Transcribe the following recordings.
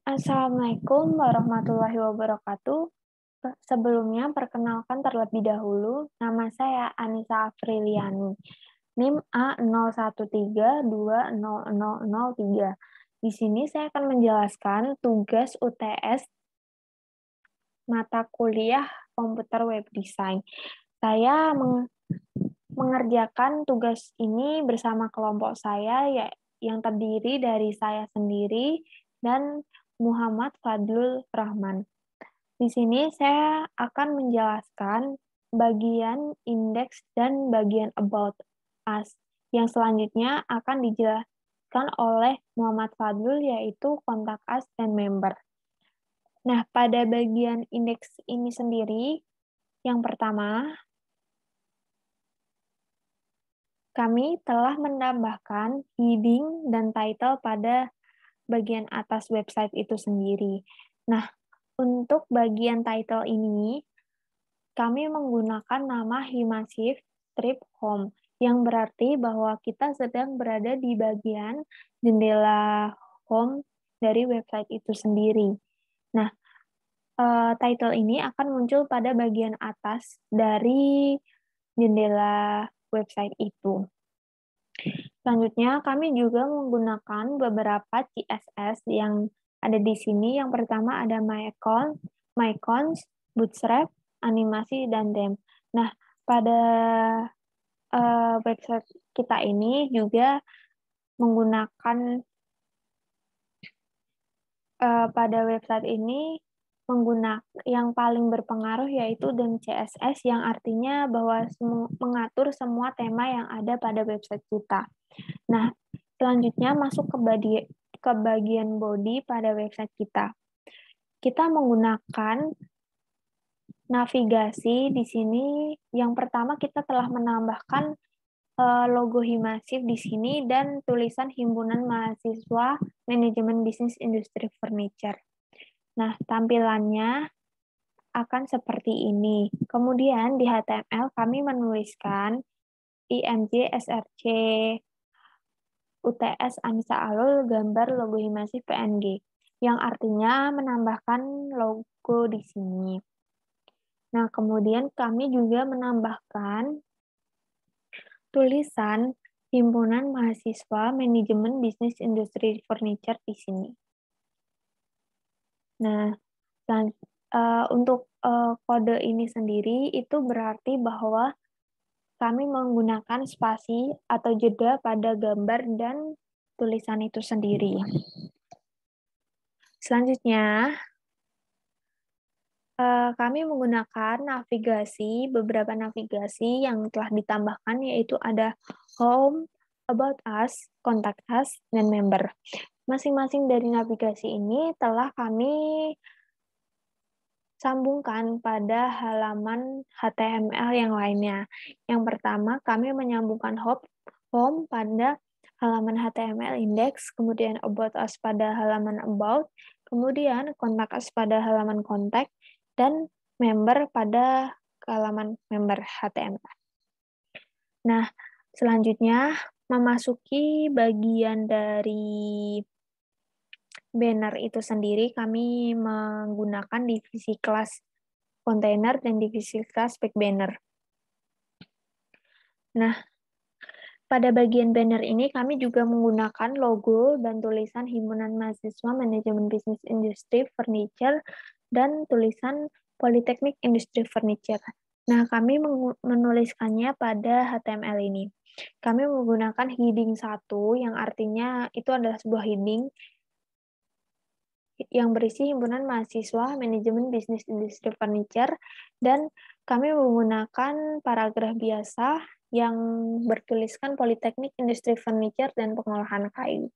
Assalamualaikum warahmatullahi wabarakatuh. Sebelumnya, perkenalkan terlebih dahulu, nama saya Anissa Afriliani, NIM A01320003. Di sini saya akan menjelaskan tugas UTS mata kuliah Komputer Web Design. Saya mengerjakan tugas ini bersama kelompok saya yang terdiri dari saya sendiri dan Muhammad Fadlul Rahman. Di sini saya akan menjelaskan bagian index dan bagian about us. Yang selanjutnya akan dijelaskan oleh Muhammad Fadlul, yaitu kontak us dan member. Nah, pada bagian indeks ini sendiri, yang pertama, kami telah menambahkan heading dan title pada bagian atas website itu sendiri. Nah, untuk bagian title ini, kami menggunakan nama Himasif Strip Home, yang berarti bahwa kita sedang berada di bagian jendela home dari website itu sendiri. Nah, title ini akan muncul pada bagian atas dari jendela website itu. Selanjutnya, kami juga menggunakan beberapa CSS yang ada di sini. Yang pertama ada My Account, My Cons, Bootstrap, animasi, dan theme. Nah, pada website kita ini juga menggunakan pada website ini yang paling berpengaruh yaitu theme CSS, yang artinya bahwa mengatur semua tema yang ada pada website kita. Nah, selanjutnya masuk ke bagian body pada website kita. Kita menggunakan navigasi di sini. Yang pertama, kita telah menambahkan logo Himasif di sini dan tulisan Himpunan Mahasiswa Manajemen Bisnis Industri Furniture. Nah, tampilannya akan seperti ini. Kemudian di HTML kami menuliskan IMJ SRC UTS Anissa Alul gambar logo Himasif PNG, yang artinya menambahkan logo di sini. Nah, kemudian kami juga menambahkan tulisan Himpunan Mahasiswa Manajemen Bisnis Industri Furniture di sini. Nah, untuk kode ini sendiri itu berarti bahwa kami menggunakan spasi atau jeda pada gambar dan tulisan itu sendiri. Selanjutnya, kami menggunakan beberapa navigasi yang telah ditambahkan, yaitu ada Home, About Us, Contact Us, dan Member. Masing-masing dari navigasi ini telah kami sambungkan pada halaman HTML yang lainnya. Yang pertama, kami menyambungkan home pada halaman HTML index, kemudian About Us pada halaman About, kemudian Contact Us pada halaman Contact, dan Member pada halaman Member HTML. Nah, selanjutnya memasuki bagian dari banner itu sendiri, kami menggunakan divisi kelas kontainer dan divisi kelas back banner. Nah, pada bagian banner ini kami juga menggunakan logo dan tulisan Himpunan Mahasiswa Manajemen Bisnis Industri Furniture dan tulisan Politeknik Industri Furniture. Nah, kami menuliskannya pada HTML ini. Kami menggunakan heading 1, yang artinya itu adalah sebuah heading yang berisi Himpunan Mahasiswa Manajemen Bisnis Industri Furniture, dan kami menggunakan paragraf biasa yang bertuliskan Politeknik Industri Furniture dan Pengolahan Kayu.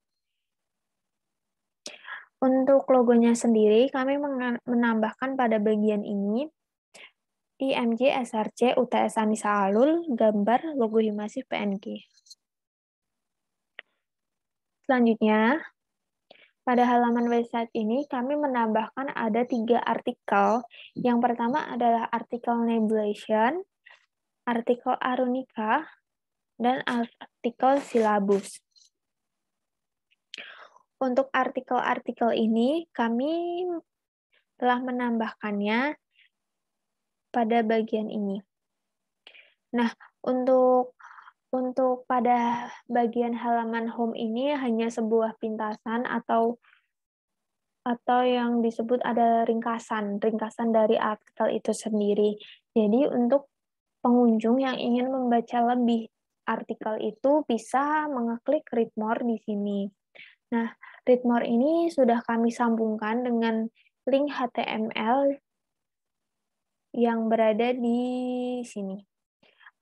Untuk logonya sendiri, kami menambahkan pada bagian ini IMJ SRC UTS Anissa Alul gambar logo Himasif PNG. Selanjutnya, pada halaman website ini, kami menambahkan ada 3 artikel. Yang pertama adalah artikel Nebulation, artikel Arunika, dan artikel Silabus. Untuk artikel-artikel ini, kami telah menambahkannya pada bagian ini. Nah, untuk pada bagian halaman home ini hanya sebuah pintasan atau yang disebut ada ringkasan dari artikel itu sendiri. Jadi untuk pengunjung yang ingin membaca lebih artikel itu bisa mengeklik read more di sini. Nah, read more ini sudah kami sambungkan dengan link HTML yang berada di sini.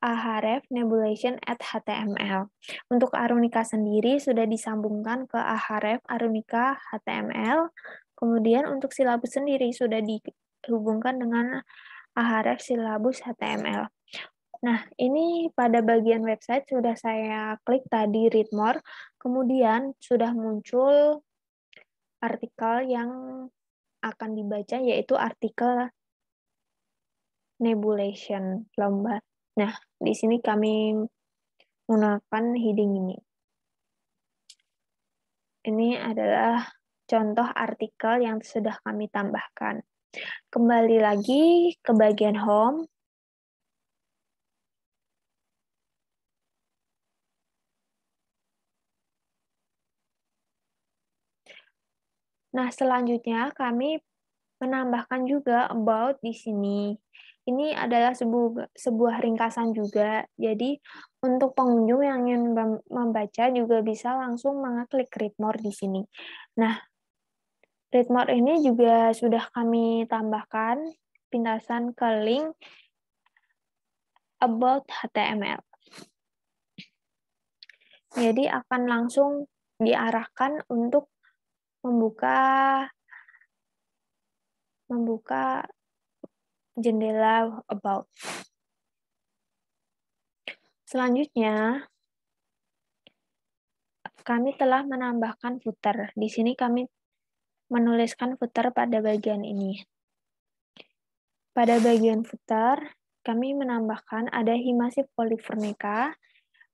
Ahref Nebulation at HTML. Untuk Arunika sendiri sudah disambungkan ke Ahref Arunika HTML. Kemudian untuk silabus sendiri sudah dihubungkan dengan Ahref silabus HTML. Nah, ini pada bagian website sudah saya klik tadi read more, kemudian sudah muncul artikel yang akan dibaca, yaitu artikel Nebulation lomba. Nah, di sini kami menggunakan heading ini. Ini adalah contoh artikel yang sudah kami tambahkan. Kembali lagi ke bagian home. Nah, selanjutnya kami menambahkan juga about di sini. Ini adalah sebuah ringkasan juga. Jadi, untuk pengunjung yang ingin membaca juga bisa langsung mengeklik read more di sini. Nah, read more ini juga sudah kami tambahkan pintasan ke link about HTML. Jadi akan langsung diarahkan untuk membuka jendela about. Selanjutnya, kami telah menambahkan footer. Di sini kami menuliskan footer pada bagian ini. Pada bagian footer, kami menambahkan ada Himasif Polyverneca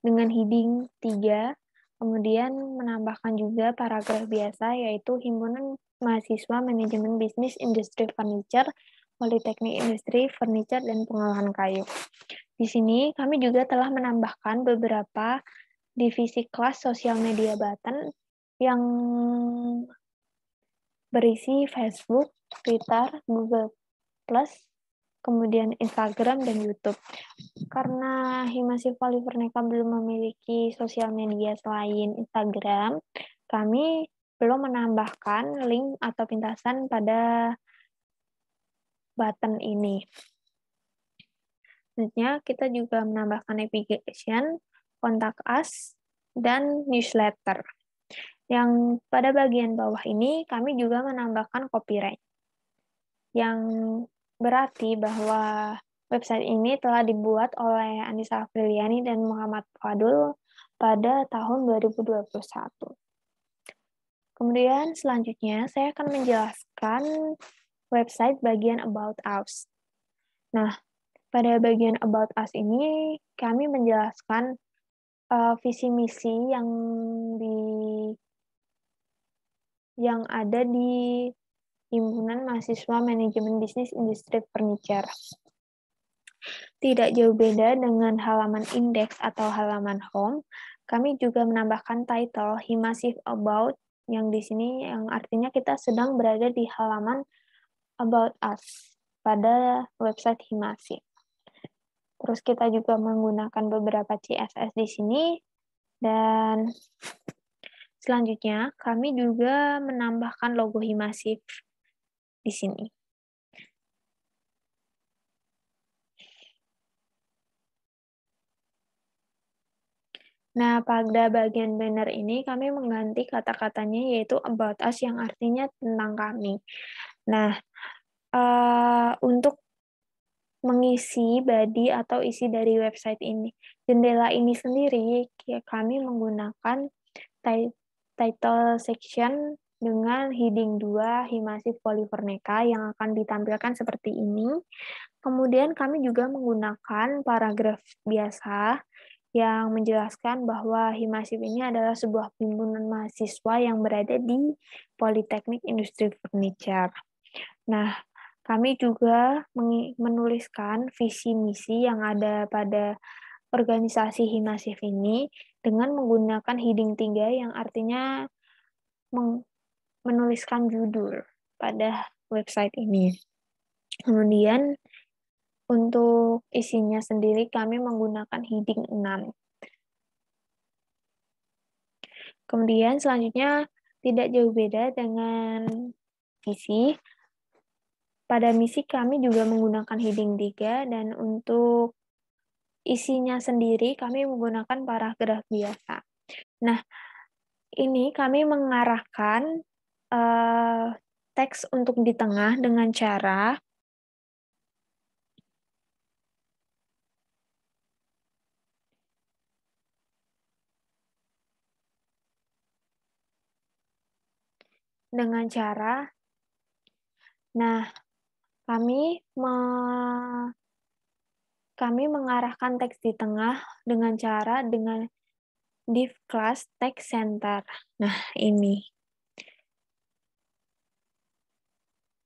dengan heading 3, kemudian menambahkan juga paragraf biasa, yaitu Himpunan Mahasiswa Manajemen Bisnis Industri Furniture, Politeknik Industri Furniture dan Pengolahan Kayu. Di sini kami juga telah menambahkan beberapa divisi kelas sosial media Button yang berisi Facebook, Twitter, Google+, kemudian Instagram dan YouTube. Karena Himasif Polyverneca belum memiliki sosial media selain Instagram, kami belum menambahkan link atau pintasan pada button ini. Selanjutnya, kita juga menambahkan navigation, contact us, dan newsletter. Yang pada bagian bawah ini, kami juga menambahkan copyright. Yang berarti bahwa website ini telah dibuat oleh Anissa Afriliani dan Muhammad Fadul pada tahun 2021. Kemudian selanjutnya saya akan menjelaskan website bagian About Us. Nah, pada bagian About Us ini kami menjelaskan visi misi yang ada di Himpunan Mahasiswa Manajemen Bisnis Industri Furniture. Tidak jauh beda dengan halaman indeks atau halaman home, kami juga menambahkan title Himasif About yang di sini yang artinya kita sedang berada di halaman About Us pada website Himasif. Terus kita juga menggunakan beberapa CSS di sini dan selanjutnya kami juga menambahkan logo Himasif di sini. Nah, pada bagian banner ini kami mengganti kata-katanya yaitu about us yang artinya tentang kami. Nah, untuk mengisi body atau isi dari website ini, jendela ini sendiri kami menggunakan title section dengan heading 2 Himasif Polyverneca yang akan ditampilkan seperti ini. Kemudian kami juga menggunakan paragraf biasa yang menjelaskan bahwa Himasif ini adalah sebuah himpunan mahasiswa yang berada di Politeknik Industri Furniture. Nah, kami juga menuliskan visi misi yang ada pada organisasi Himasif ini dengan menggunakan heading 3 yang artinya menuliskan judul pada website ini. Kemudian untuk isinya sendiri kami menggunakan heading 6. Kemudian selanjutnya tidak jauh beda dengan visi. Pada misi kami juga menggunakan heading 3 dan untuk isinya sendiri kami menggunakan paragraf biasa. Nah, ini kami mengarahkan teks untuk di tengah dengan cara nah, kami mengarahkan teks di tengah dengan cara dengan div class text center. Nah, ini.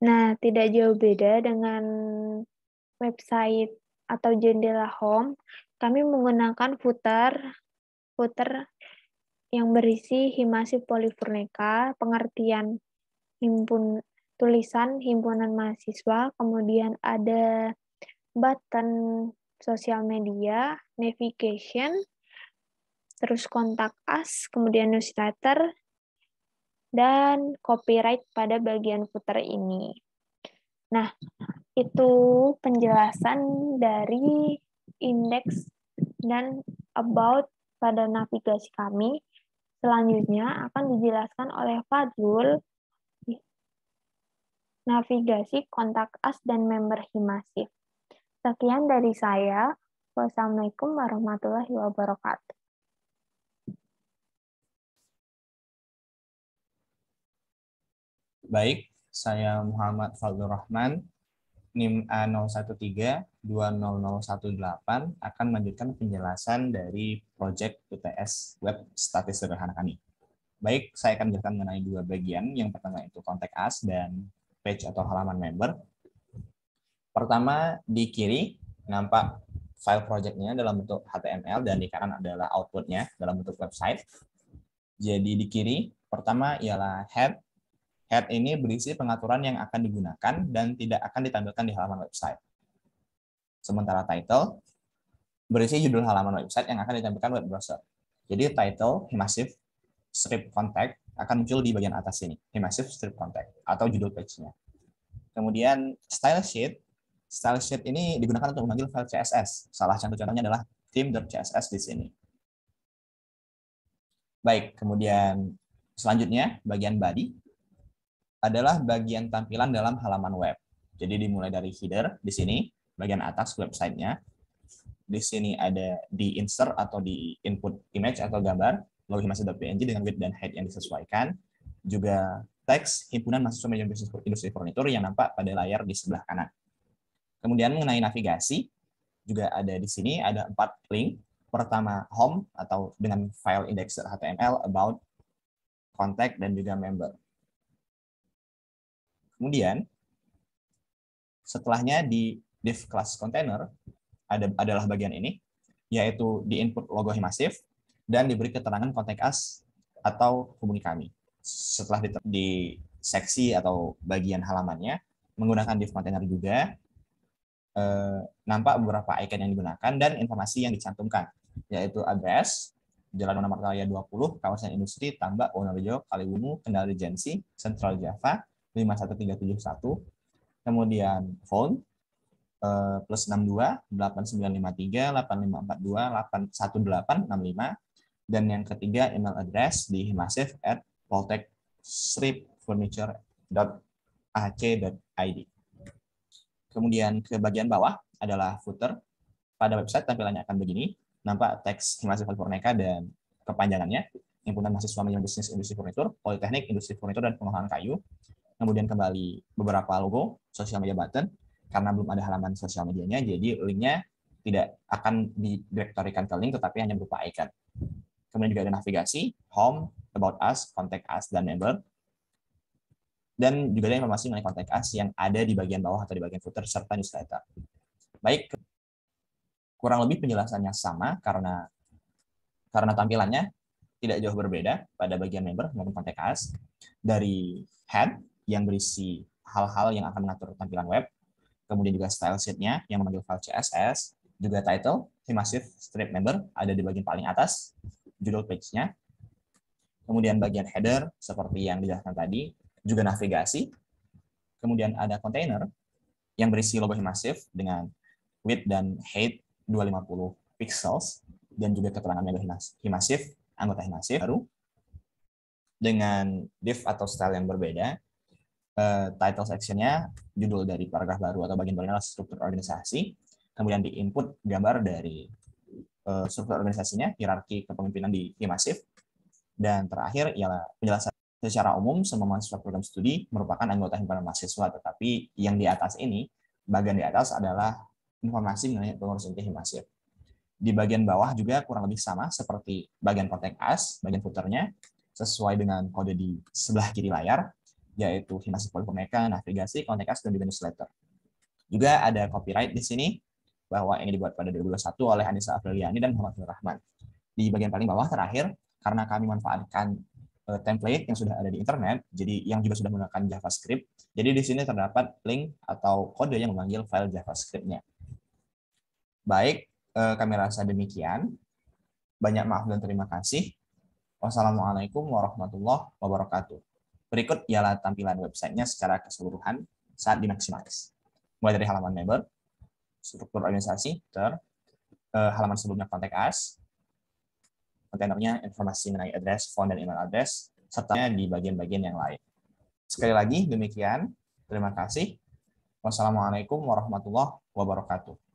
Nah, tidak jauh beda dengan website atau jendela home, kami menggunakan footer yang berisi Himasif Polifurnika, pengertian tulisan himpunan mahasiswa, kemudian ada button sosial media, navigation, terus kontak us, kemudian newsletter, dan copyright pada bagian footer ini. Nah, itu penjelasan dari index dan about pada navigasi kami. Selanjutnya akan dijelaskan oleh Fadlul navigasi kontak us dan member Himasif. Sekian dari saya. Wassalamualaikum warahmatullahi wabarakatuh. Baik, saya Muhammad Fadlur Rahman, NIM A013-20018 akan melanjutkan penjelasan dari proyek UTS Web Statis Sederhana kami. Baik, saya akan menjelaskan mengenai dua bagian. Yang pertama itu Contact Us dan page atau halaman member. Pertama, di kiri nampak file projectnya dalam bentuk HTML dan di kanan adalah outputnya dalam bentuk website. Jadi di kiri, pertama ialah head. Head ini berisi pengaturan yang akan digunakan dan tidak akan ditampilkan di halaman website. Sementara title berisi judul halaman website yang akan ditampilkan web browser. Jadi title Himasif Strip Contact akan muncul di bagian atas ini, Himasif Strip Contact atau judul page-nya. Kemudian style sheet. Style sheet ini digunakan untuk memanggil file CSS. Salah satu contohnya adalah theme.css di sini. Baik, kemudian selanjutnya bagian body adalah bagian tampilan dalam halaman web. Jadi dimulai dari header di sini, bagian atas websitenya. Di sini ada di insert atau di input image atau gambar, logo himasif.png dengan width dan height yang disesuaikan. Juga teks himpunan mahasiswa manajemen bisnis industri furnitur yang nampak pada layar di sebelah kanan. Kemudian mengenai navigasi, juga ada di sini ada 4 link. Pertama home atau dengan file index.html, about, contact, dan juga member. Kemudian, setelahnya di div class container adalah bagian ini, yaitu di input logo Himasif dan diberi keterangan contact us atau hubungi kami. Setelah di seksi atau bagian halamannya, menggunakan div container juga, nampak beberapa icon yang digunakan dan informasi yang dicantumkan, yaitu address, Jalan Nomor Raya 20, kawasan industri, Tambak, Wonorejo, Kaliwungu, Kendal Regency, Central Java, 51371, kemudian phone plus 62 8953 8542 81865, dan yang ketiga email address di himasif@poltechstripfurniture.ac.id. Kemudian ke bagian bawah adalah footer. Pada website tampilannya akan begini, nampak teks Himasif Polifurnika dan kepanjangannya, Himpunan Mahasiswa Manajemen Bisnis Industri Furnitur, Politeknik Industri Furnitur dan Pengolahan Kayu. Kemudian kembali beberapa logo, sosial media button, karena belum ada halaman sosial medianya, jadi linknya tidak akan didirektorikan ke link, tetapi hanya berupa icon. Kemudian juga ada navigasi, home, about us, contact us, dan member. Dan juga ada informasi mengenai contact us yang ada di bagian bawah atau di bagian footer, serta newsletter. Baik, kurang lebih penjelasannya sama karena tampilannya tidak jauh berbeda pada bagian member maupun contact us. Dari head yang berisi hal-hal yang akan mengatur tampilan web, kemudian juga style sheet-nya yang memanggil file CSS, juga title, Themasive Strip Member ada di bagian paling atas, judul page-nya, kemudian bagian header seperti yang dijelaskan tadi, juga navigasi, kemudian ada container yang berisi logo Themasive dengan width dan height 250 pixels, dan juga keterangan member Themasive, anggota Themasive baru, dengan div atau style yang berbeda. Title section-nya judul dari paragraf baru atau bagian baru adalah struktur organisasi, kemudian di input gambar dari struktur organisasinya, hierarki kepemimpinan di Themasive, dan terakhir ialah penjelasan secara umum semua mahasiswa program studi merupakan anggota himpunan mahasiswa, tetapi yang di atas ini, bagian di atas adalah informasi mengenai pengurus inti Themasive. Di bagian bawah juga kurang lebih sama seperti bagian contact us, bagian footernya sesuai dengan kode di sebelah kiri layar, yaitu Themasive Polyphomeka, navigasi, contact us, dan juga newsletter. Juga ada copyright di sini, bahwa ini dibuat pada 2021 oleh Anissa Apriliani dan Muhammad Rahman. Di bagian paling bawah terakhir, karena kami manfaatkan template yang sudah ada di internet, jadi yang juga sudah menggunakan JavaScript, jadi di sini terdapat link atau kode yang memanggil file JavaScript-nya. Baik, kami rasa demikian. Banyak maaf dan terima kasih. Wassalamualaikum warahmatullahi wabarakatuh. Berikut ialah tampilan websitenya secara keseluruhan saat dimaksimalis. Mulai dari halaman member, struktur organisasi, halaman sebelumnya contact us, kontainernya informasi mengenai address, phone, dan email address, serta di bagian-bagian yang lain. Sekali lagi, demikian. Terima kasih. Wassalamualaikum warahmatullahi wabarakatuh.